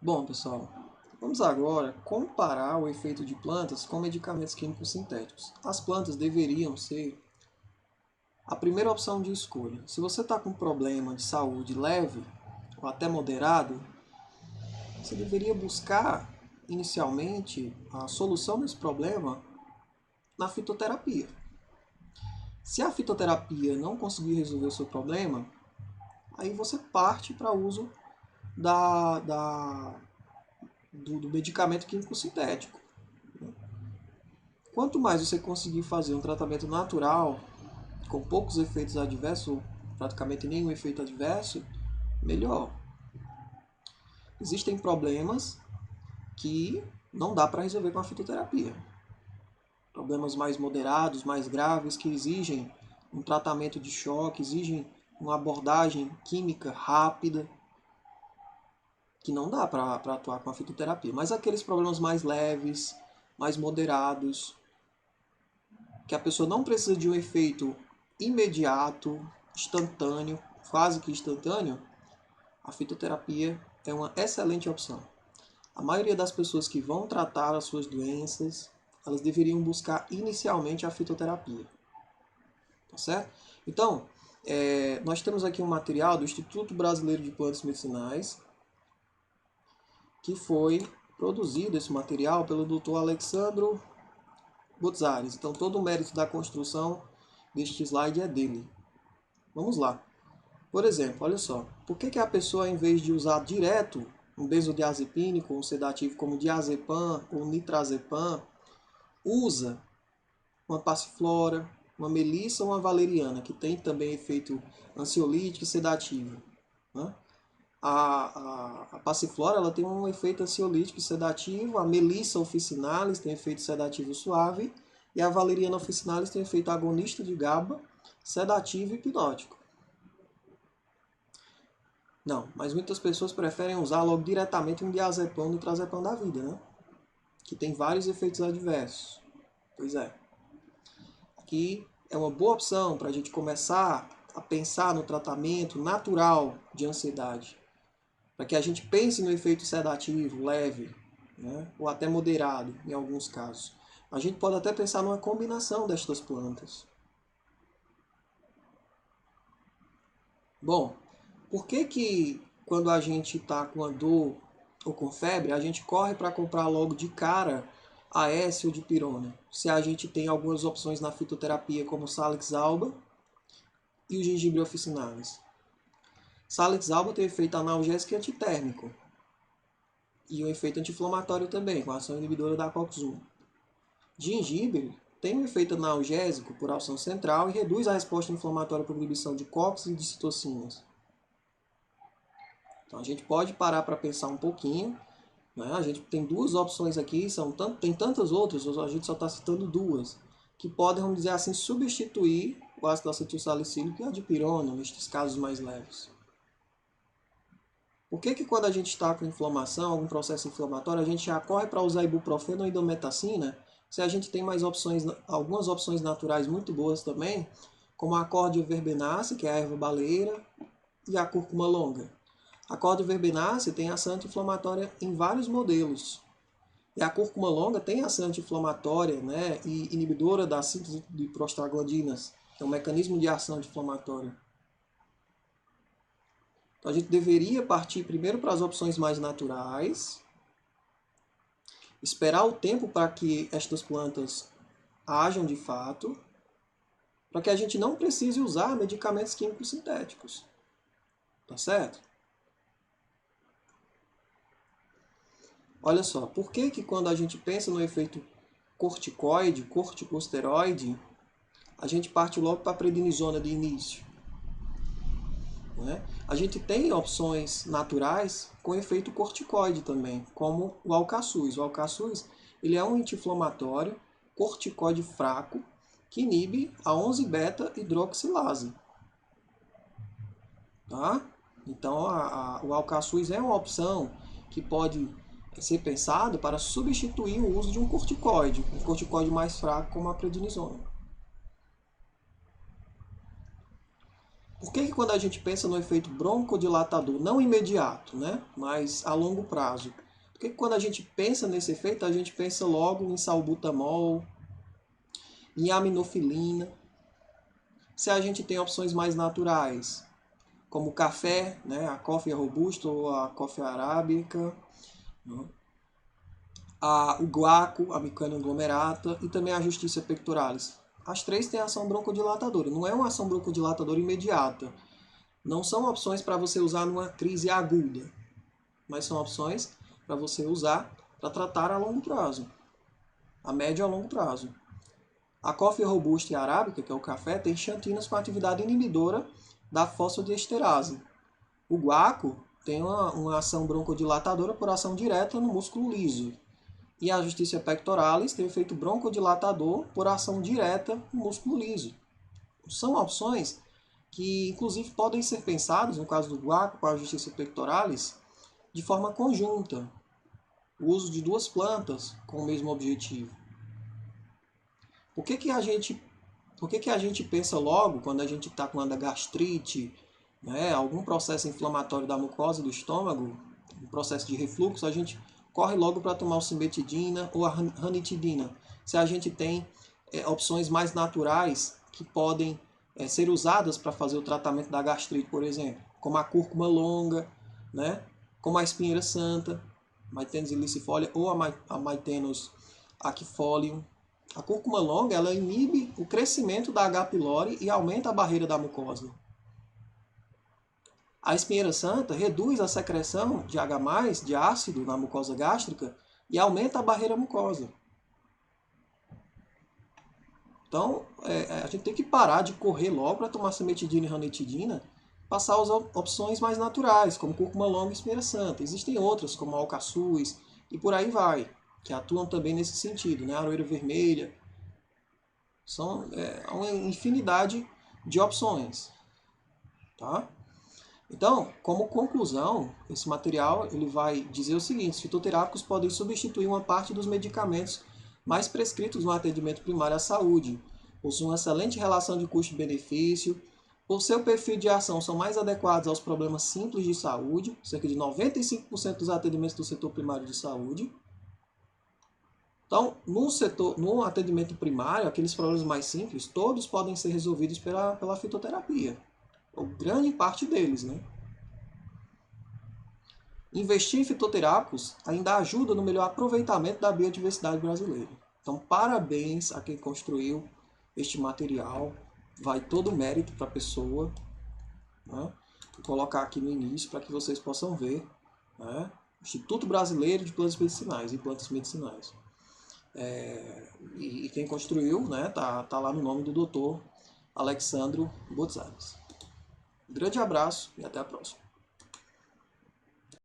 Bom, pessoal, vamos agora comparar o efeito de plantas com medicamentos químicos sintéticos. As plantas deveriam ser a primeira opção de escolha. Se você está com um problema de saúde leve ou até moderado, você deveria buscar inicialmente a solução desse problema na fitoterapia. Se a fitoterapia não conseguir resolver o seu problema, aí você parte para o uso do medicamento químico sintético. Quanto mais você conseguir fazer um tratamento natural, com poucos efeitos adversos, ou praticamente nenhum efeito adverso, melhor. Existem problemas que não dá para resolver com a fitoterapia. Problemas mais moderados, mais graves, que exigem um tratamento de choque, exigem uma abordagem química rápida, que não dá para atuar com a fitoterapia. Mas aqueles problemas mais leves, mais moderados, que a pessoa não precisa de um efeito imediato, instantâneo, quase que instantâneo, a fitoterapia é uma excelente opção. A maioria das pessoas que vão tratar as suas doenças, elas deveriam buscar inicialmente a fitoterapia. Tá certo? Então, nós temos aqui um material do Instituto Brasileiro de Plantas Medicinais, que foi produzido esse material pelo Dr. Alexandro Botzares. Então, todo o mérito da construção deste slide é dele. Vamos lá. Por exemplo, olha só. Por que a pessoa, em vez de usar direto um benzodiazepínico, um sedativo como diazepam ou nitrazepam, usa uma passiflora, uma melissa ou uma valeriana, que tem também efeito ansiolítico e sedativo, né? A passiflora ela tem um efeito ansiolítico e sedativo, a melissa officinalis tem efeito sedativo suave e a valeriana officinalis tem efeito agonista de GABA, sedativo e hipnótico. Não, mas muitas pessoas preferem usar logo diretamente um diazepam ou nitrazepam da vida, né? Que tem vários efeitos adversos. Pois é. Aqui é uma boa opção para a gente começar a pensar no tratamento natural de ansiedade. Para que a gente pense no efeito sedativo leve, né? Ou até moderado em alguns casos. A gente pode até pensar numa combinação destas plantas. Bom, por que quando a gente está com a dor ou com febre, a gente corre para comprar logo de cara Aécio ou dipirona? Se a gente tem algumas opções na fitoterapia como Salix alba e o gengibre officinalis. Salix alba tem efeito analgésico e antitérmico. E um efeito anti-inflamatório também, com a ação inibidora da COX-1. Gengibre tem um efeito analgésico por ação central e reduz a resposta inflamatória por inibição de COX e de citocinas. Então a gente pode parar para pensar um pouquinho. Né? A gente tem duas opções aqui, tem tantas outras, a gente só está citando duas, que podem, vamos dizer assim, substituir o ácido acetilsalicílico e a dipirona, nestes casos mais leves. Por que quando a gente está com inflamação, algum processo inflamatório, a gente já corre para usar ibuprofeno ou indometacina, se a gente tem mais opções, algumas opções naturais muito boas também, como a Cordia verbenácea, que é a erva baleeira, e a cúrcuma longa. A Cordia verbenácea tem ação anti-inflamatória em vários modelos. E a cúrcuma longa tem ação anti-inflamatória, né, e inibidora da síntese de prostaglandinas, que é um mecanismo de ação anti-inflamatória. Então a gente deveria partir primeiro para as opções mais naturais, esperar o tempo para que estas plantas ajam de fato, para que a gente não precise usar medicamentos químicos sintéticos. Tá certo? Olha só, por que quando a gente pensa no efeito corticoide, corticosteroide, a gente parte logo para a prednisona de início? Né? A gente tem opções naturais com efeito corticoide também, como o alcaçuz. O alcaçuz ele é um anti-inflamatório, corticoide fraco, que inibe a 11-beta-hidroxilase. Tá? Então, o alcaçuz é uma opção que pode ser pensado para substituir o uso de um corticoide mais fraco como a prednisona. Por que quando a gente pensa no efeito broncodilatador, não imediato, né, mas a longo prazo, por que quando a gente pensa nesse efeito, a gente pensa logo em salbutamol, em aminofilina, se a gente tem opções mais naturais, como o café, né, a coffea robusta ou a coffea arábica, né, o guaco, a Micanna aglomerata e também a Justiça pectoralis. As três têm ação broncodilatadora, não é uma ação broncodilatadora imediata. Não são opções para você usar numa crise aguda, mas são opções para você usar para tratar a longo prazo, a médio e a longo prazo. A coffea robusta e a arábica, que é o café, tem xantinas com atividade inibidora da fosfodiesterase. O guaco tem uma ação broncodilatadora por ação direta no músculo liso. E a Justiça pectoralis tem efeito broncodilatador por ação direta no músculo liso. São opções que, inclusive, podem ser pensadas, no caso do guaco com a Justiça pectoralis, de forma conjunta. O uso de duas plantas com o mesmo objetivo. Por que a gente pensa logo, quando a gente está com uma gastrite, né, algum processo inflamatório da mucosa do estômago, um processo de refluxo, a gente corre logo para tomar o cimetidina ou a ranitidina. Se a gente tem opções mais naturais que podem ser usadas para fazer o tratamento da gastrite, por exemplo, como a cúrcuma longa, né, como a espinheira santa, Maithenus ilicifolia ou a Maithenus aquifolium. A cúrcuma longa ela inibe o crescimento da H. pylori e aumenta a barreira da mucosa. A espinheira santa reduz a secreção de H+, de ácido na mucosa gástrica e aumenta a barreira mucosa. Então, a gente tem que parar de correr logo para tomar cimetidina e ranitidina, passar as opções mais naturais, como cúrcuma longa e espinheira santa. Existem outras, como a alcaçuz e por aí vai, que atuam também nesse sentido, né? A aroeira vermelha. São uma infinidade de opções. Tá? Então, como conclusão, esse material ele vai dizer o seguinte: os fitoterápicos podem substituir uma parte dos medicamentos mais prescritos no atendimento primário à saúde. Possuem uma excelente relação de custo-benefício. Por seu perfil de ação, são mais adequados aos problemas simples de saúde, cerca de 95% dos atendimentos do setor primário de saúde. Então, no atendimento primário, aqueles problemas mais simples, todos podem ser resolvidos pela fitoterapia. Ou grande parte deles, né? Investir em fitoterápicos ainda ajuda no melhor aproveitamento da biodiversidade brasileira. Então, parabéns a quem construiu este material. Vai todo o mérito para a pessoa. Né? Vou colocar aqui no início para que vocês possam ver. Né? Instituto Brasileiro de Plantas Medicinais e Plantas Medicinais. E quem construiu, né, tá lá no nome do Dr. Alexandro Botzares. Grande abraço e até a próxima.